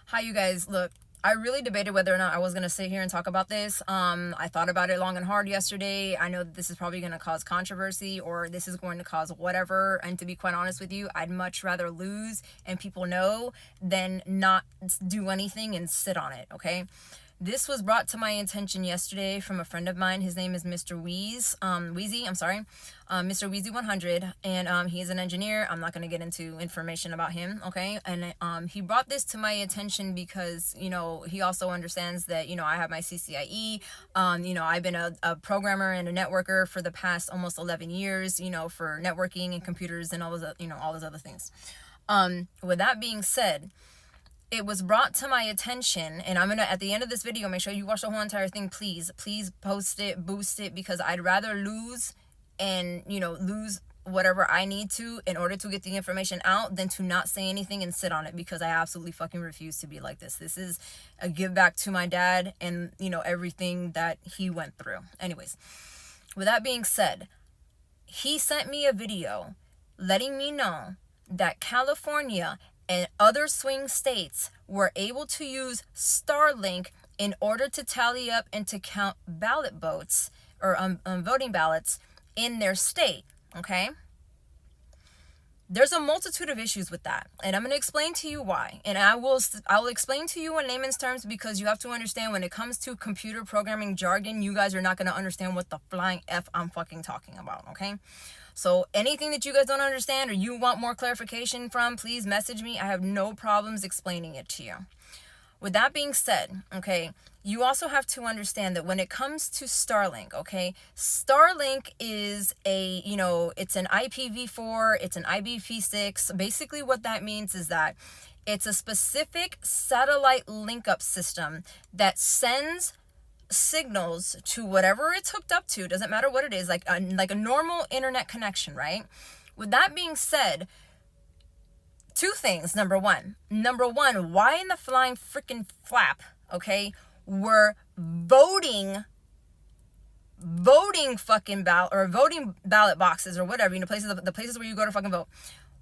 Hi, you guys. Look, I really debated whether or not I was going to sit here and talk about this. I thought about it long and hard yesterday. I know that this is probably going to cause controversy or this is going to cause whatever. And to be quite honest with you, I'd much rather lose and people know than not do anything and sit on it, okay? This was brought to my attention yesterday from a friend of mine. His name is Mr. Wheezy, Mr. Wheezy 100, and he's an engineer. I'm not going to get into information about him, okay? And he brought this to my attention because, he also understands that, I have my CCIE. I've been a programmer and a networker for the past almost 11 years, for networking and computers and all those other things. With that being said, it was brought to my attention, and I'm gonna, at the end of this video, make sure you watch the whole entire thing. Please post it, boost it, because I'd rather lose and lose whatever I need to in order to get the information out than to not say anything and sit on it, because I absolutely fucking refuse to be like this. This is a give back to my dad and everything that he went through. Anyways, with that being said, he sent me a video letting me know that California and other swing states were able to use Starlink in order to tally up and to count ballot votes or voting ballots in their state, okay? There's a multitude of issues with that, and I'm going to explain to you why. And I'll explain to you in layman's terms, because you have to understand, when it comes to computer programming jargon, you guys are not going to understand what the flying F I'm fucking talking about, okay? So anything that you guys don't understand or you want more clarification from, please message me. I have no problems explaining it to you. With that being said, okay, you also have to understand that when it comes to Starlink, okay, Starlink is it's an IPv4, it's an IPv6. Basically what that means is that it's a specific satellite link-up system that sends signals to whatever it's hooked up to. Doesn't matter what it is, like a normal internet connection, right? With that being said, two things. Number one, why in the flying freaking flap, okay, were voting fucking ballot or voting ballot boxes or whatever, the places where you go to fucking vote,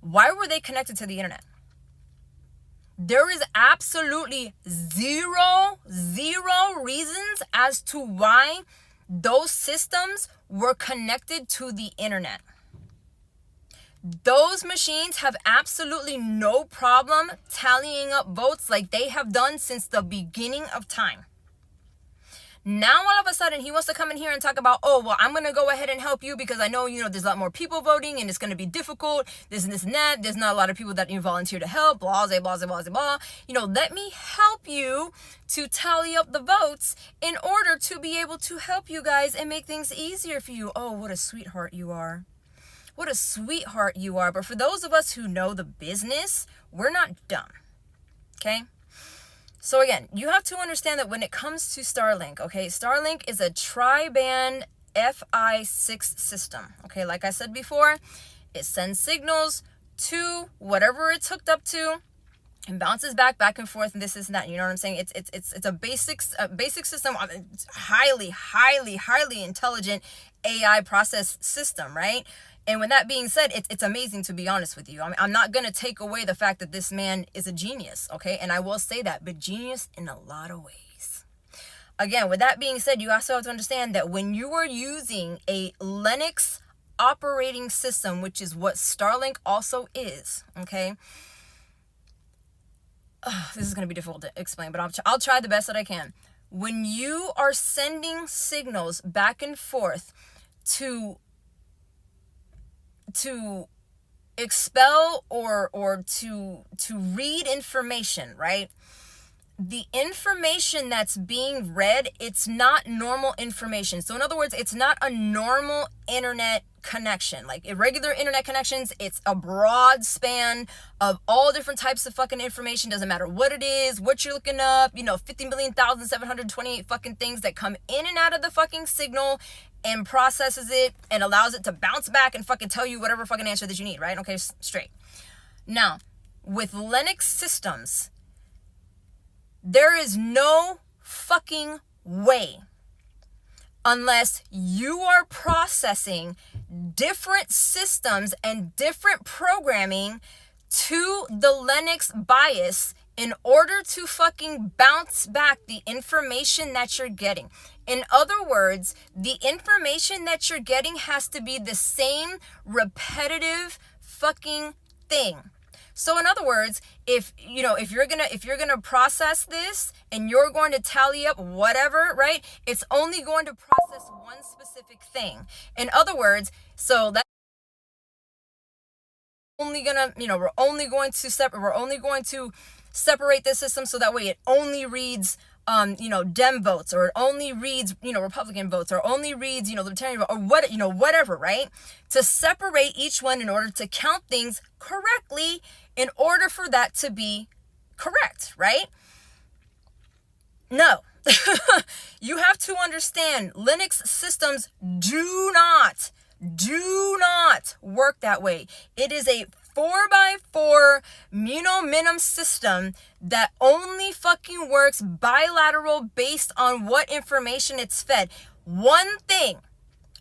why were they connected to the internet? There is absolutely zero reasons as to why those systems were connected to the internet. Those machines have absolutely no problem tallying up votes like they have done since the beginning of time. Now, all of a sudden, he wants to come in here and talk about, oh, well, I'm going to go ahead and help you because I know, there's a lot more people voting and it's going to be difficult, this and this and that. There's not a lot of people that volunteer to help, blah, blah, blah, blah, blah. Let me help you to tally up the votes in order to be able to help you guys and make things easier for you. Oh, what a sweetheart you are. What a sweetheart you are. But for those of us who know the business, we're not dumb. Okay? So again, you have to understand that when it comes to Starlink, okay, Starlink is a tri-band Fi6 system. Okay, like I said before, it sends signals to whatever it's hooked up to and bounces back and forth, and this is that. You know what I'm saying? It's a basic system, highly intelligent AI process system, right? And with that being said, it's amazing, to be honest with you. I'm not going to take away the fact that this man is a genius, okay? And I will say that, but genius in a lot of ways. Again, with that being said, you also have to understand that when you are using a Linux operating system, which is what Starlink also is, okay? This is going to be difficult to explain, but I'll try the best that I can. When you are sending signals back and forth to expel or to read information, right? The information that's being read, it's not normal information. So in other words, it's not a normal internet connection. Like irregular internet connections, it's a broad span of all different types of fucking information. Doesn't matter what it is, what you're looking up, 50,728 fucking things that come in and out of the fucking signal and processes it and allows it to bounce back and fucking tell you whatever fucking answer that you need, right? Okay, straight. Now, with Linux systems, there is no fucking way, unless you are processing different systems and different programming to the Linux BIOS in order to fucking bounce back the information that you're getting. In other words, the information that you're getting has to be the same repetitive fucking thing. So in other words, if you're gonna process this and you're going to tally up whatever, right? It's only going to process one specific thing. In other words, so that only gonna, we're only going to separate this system so that way it only reads Dem votes, or it only reads, Republican votes, or only reads, Libertarian vote, or whatever, right? To separate each one in order to count things correctly, in order for that to be correct, right? No. You have to understand, Linux systems do not work that way. It is a 4x4 minim system that only fucking works bilateral based on what information it's fed. One thing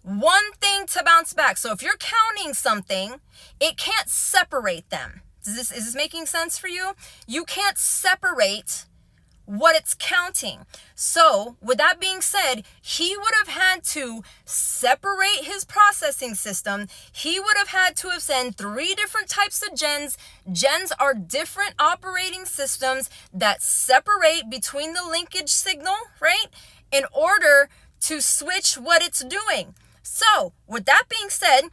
to bounce back. So if you're counting something, it can't separate them. Is this making sense for you? You can't separate what it's counting. So with that being said, he would have had to separate his processing system. He would have had to have sent 3 different types of gens. Gens are different operating systems that separate between the linkage signal, right? In order to switch what it's doing. So with that being said,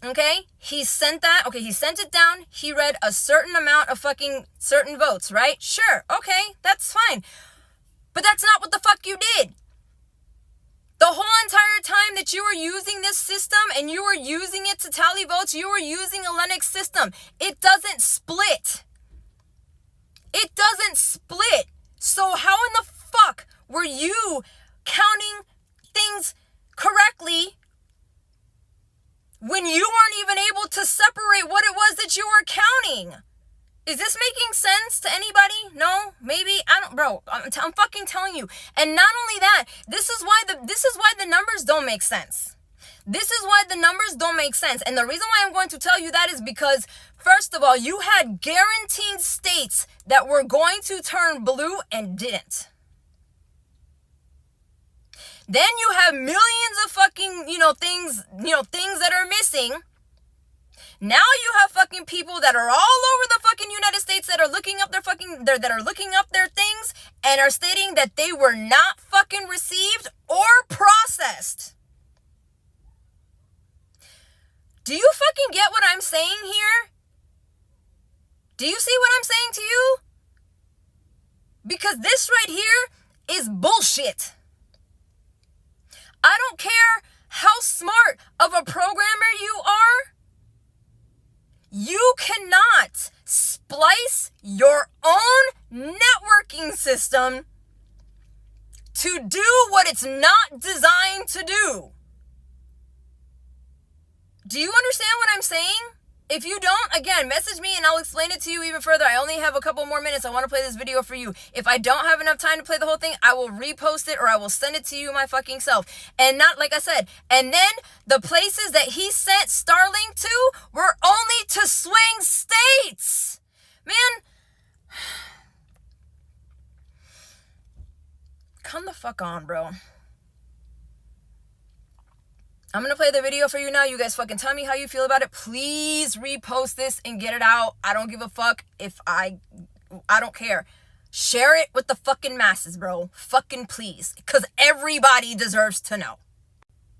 okay, he sent it down. He read a certain amount of fucking certain votes, right? Sure, okay, that's fine. But that's not what the fuck you did. The whole entire time that you were using this system and you were using it to tally votes, you were using a Linux system. It doesn't split. It doesn't split. So how in the fuck were you counting things correctly when you weren't even able to separate what it was that you were counting? Is this making sense to anybody? No? Maybe? I don't, bro. I'm fucking telling you. And not only that, this is why the numbers don't make sense. This is why the numbers don't make sense. And the reason why I'm going to tell you that is because, first of all, you had guaranteed states that were going to turn blue and didn't. Then you have millions of fucking, things that are missing. Now you have fucking people that are all over the fucking United States that are looking up their things and are stating that they were not fucking received or processed. Do you fucking get what I'm saying here? Do you see what I'm saying to you? Because this right here is bullshit. I don't care how smart of a programmer you are. You cannot splice your own networking system to do what it's not designed to do. Do you understand what I'm saying? If you don't, again, message me and I'll explain it to you even further. I only have a couple more minutes. I want to play this video for you. If I don't have enough time to play the whole thing, I will repost it or I will send it to you my fucking self. And not, like I said, and then the places that he sent Starlink to were only to swing states. Man, come the fuck on, bro. I'm going to play the video for you now. You guys fucking tell me how you feel about it. Please repost this and get it out. I don't give a fuck if I don't care. Share it with the fucking masses, bro. Fucking please. Because everybody deserves to know.